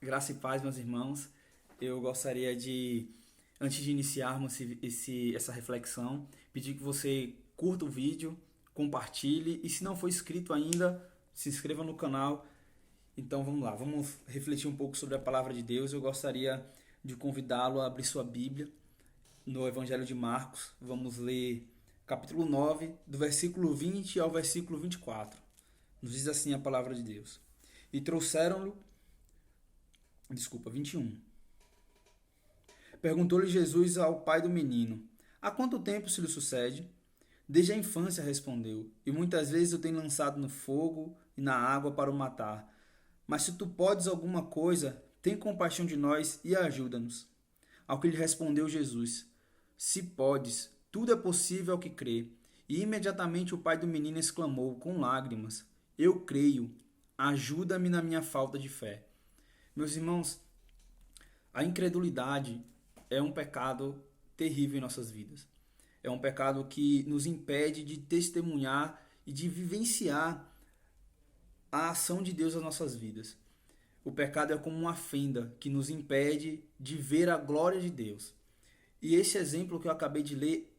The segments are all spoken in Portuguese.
Graça e paz, meus irmãos. Eu gostaria de, antes de iniciarmos essa reflexão, pedir que você curta o vídeo, compartilhe e, se não for inscrito ainda, se inscreva no canal. Então vamos lá, vamos refletir um pouco sobre a palavra de Deus. Eu gostaria de convidá-lo a abrir sua Bíblia no Evangelho de Marcos. Vamos ler capítulo 9, do versículo 20 ao versículo 24. Nos diz assim a palavra de Deus. E trouxeram-lhe 21. Perguntou-lhe Jesus ao pai do menino: há quanto tempo se lhe sucede? Desde a infância, respondeu, e muitas vezes o tenho lançado no fogo e na água para o matar. Mas se tu podes alguma coisa, tem compaixão de nós e ajuda-nos. Ao que lhe respondeu Jesus: se podes, tudo é possível ao que crê. E imediatamente o pai do menino exclamou com lágrimas: eu creio, ajuda-me na minha falta de fé. Meus irmãos, a incredulidade é um pecado terrível em nossas vidas. É um pecado que nos impede de testemunhar e de vivenciar a ação de Deus nas nossas vidas. O pecado é como uma fenda que nos impede de ver a glória de Deus. E esse exemplo que eu acabei de ler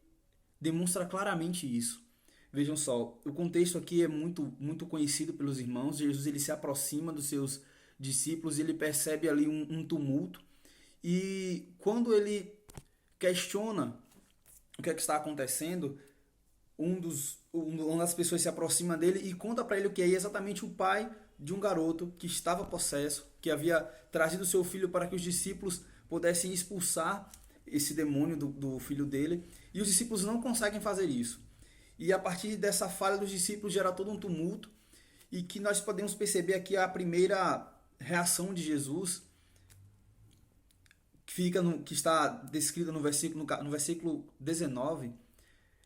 demonstra claramente isso. Vejam só, o contexto aqui é muito conhecido pelos irmãos. Jesus ele se aproxima dos seus discípulos, ele percebe ali um tumulto, e quando ele questiona o que é que está acontecendo, uma das pessoas se aproxima dele e conta para ele o que é exatamente o pai de um garoto que estava possesso, que havia trazido seu filho para que os discípulos pudessem expulsar esse demônio do filho dele, e os discípulos não conseguem fazer isso. E a partir dessa falha dos discípulos gera todo um tumulto, e que nós podemos perceber aqui a primeira reação de Jesus, que está descrita no versículo 19.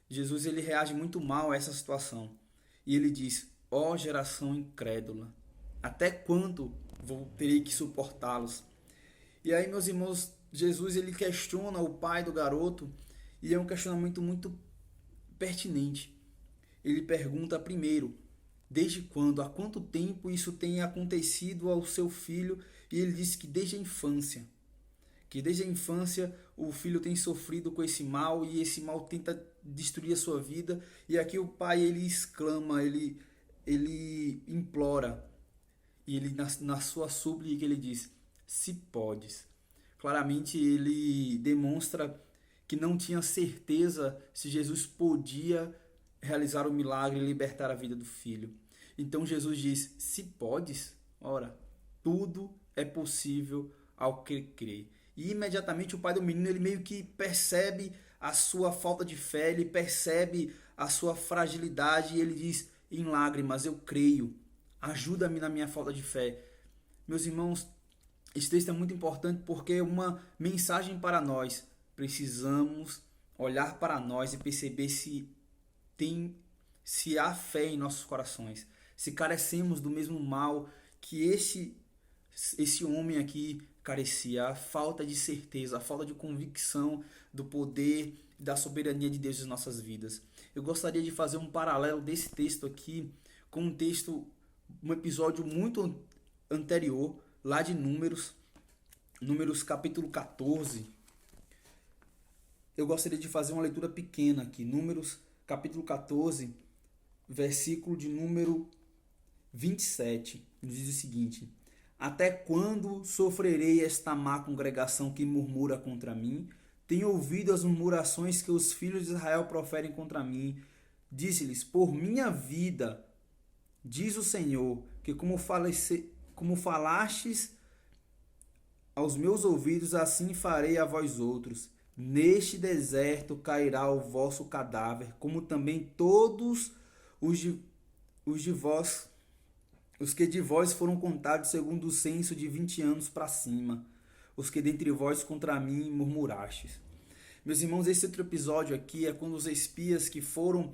Jesus ele reage muito mal a essa situação. E ele diz: ó geração incrédula, até quando terei que suportá-los? E aí, meus irmãos, Jesus ele questiona o pai do garoto, e é um questionamento muito pertinente. Ele pergunta primeiro: desde quando, há quanto tempo isso tem acontecido ao seu filho? E ele diz que desde a infância. Que desde a infância o filho tem sofrido com esse mal, e esse mal tenta destruir a sua vida. E aqui o pai ele exclama, ele implora, e ele na sua súplica ele diz: se podes. Claramente ele demonstra que não tinha certeza se Jesus podia realizar o milagre e libertar a vida do filho. Então Jesus diz: se podes, ora, tudo é possível ao que crê. E imediatamente o pai do menino ele meio que percebe a sua falta de fé, ele percebe a sua fragilidade, e ele diz em lágrimas: eu creio, ajuda-me na minha falta de fé. Meus irmãos, esse texto é muito importante porque é uma mensagem para nós. Precisamos olhar para nós e perceber se há fé em nossos corações, se carecemos do mesmo mal que esse homem aqui carecia, a falta de certeza, a falta de convicção do poder, da soberania de Deus em nossas vidas. Eu gostaria de fazer um paralelo desse texto aqui com um episódio muito anterior, lá de Números capítulo 14. Eu gostaria de fazer uma leitura pequena aqui, Números capítulo 14, versículo de número 27, nos diz o seguinte: até quando sofrerei esta má congregação que murmura contra mim? Tenho ouvido as murmurações que os filhos de Israel proferem contra mim. Disse-lhes: por minha vida, diz o Senhor, que como falastes aos meus ouvidos, assim farei a vós outros. Neste deserto cairá o vosso cadáver, como também todos os de vós, os que de vós foram contados segundo o censo de 20 anos para cima, os que dentre vós contra mim murmurastes. Meus irmãos, esse outro episódio aqui é quando os espias que foram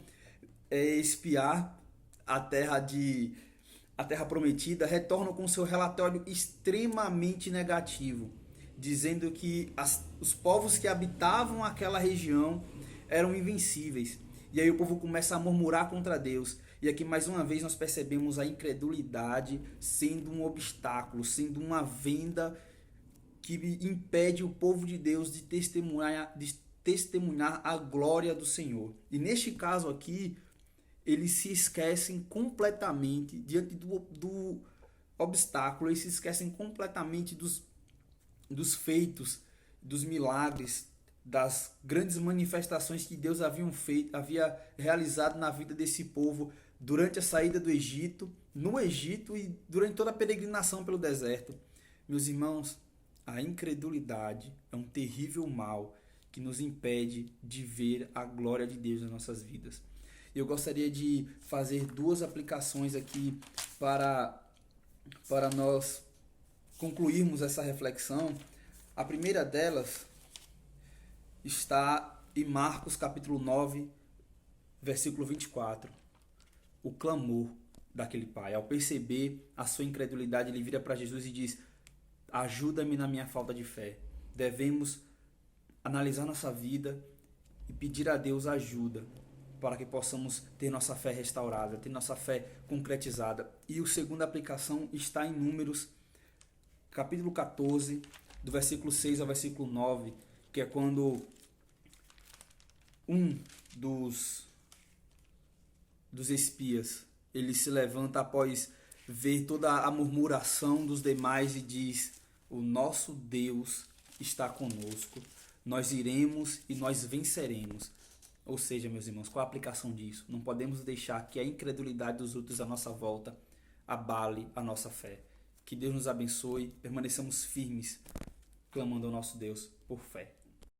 espiar a terra prometida retornam com seu relatório extremamente negativo, dizendo que os povos que habitavam aquela região eram invencíveis. E aí o povo começa a murmurar contra Deus. E aqui mais uma vez nós percebemos a incredulidade sendo um obstáculo, sendo uma venda que impede o povo de Deus de testemunhar a glória do Senhor. E neste caso aqui, eles se esquecem completamente diante do obstáculo, eles se esquecem completamente dos feitos, dos milagres, das grandes manifestações que Deus havia realizado na vida desse povo durante a saída do Egito, no Egito e durante toda a peregrinação pelo deserto. Meus irmãos, a incredulidade é um terrível mal que nos impede de ver a glória de Deus nas nossas vidas. Eu gostaria de fazer duas aplicações aqui para nós concluirmos essa reflexão. A primeira delas está em Marcos capítulo 9, versículo 24. O clamor daquele pai. Ao perceber a sua incredulidade, ele vira para Jesus e diz: ajuda-me na minha falta de fé. Devemos analisar nossa vida e pedir a Deus ajuda para que possamos ter nossa fé restaurada, ter nossa fé concretizada. E a segunda aplicação está em Números, capítulo 14, do versículo 6 ao versículo 9, que é quando um dos espias, ele se levanta após ver toda a murmuração dos demais e diz: o nosso Deus está conosco, nós iremos e nós venceremos. Ou seja, meus irmãos, qual a aplicação disso? Não podemos deixar que a incredulidade dos outros à nossa volta abale a nossa fé. Que Deus nos abençoe, permaneçamos firmes, clamando ao nosso Deus por fé.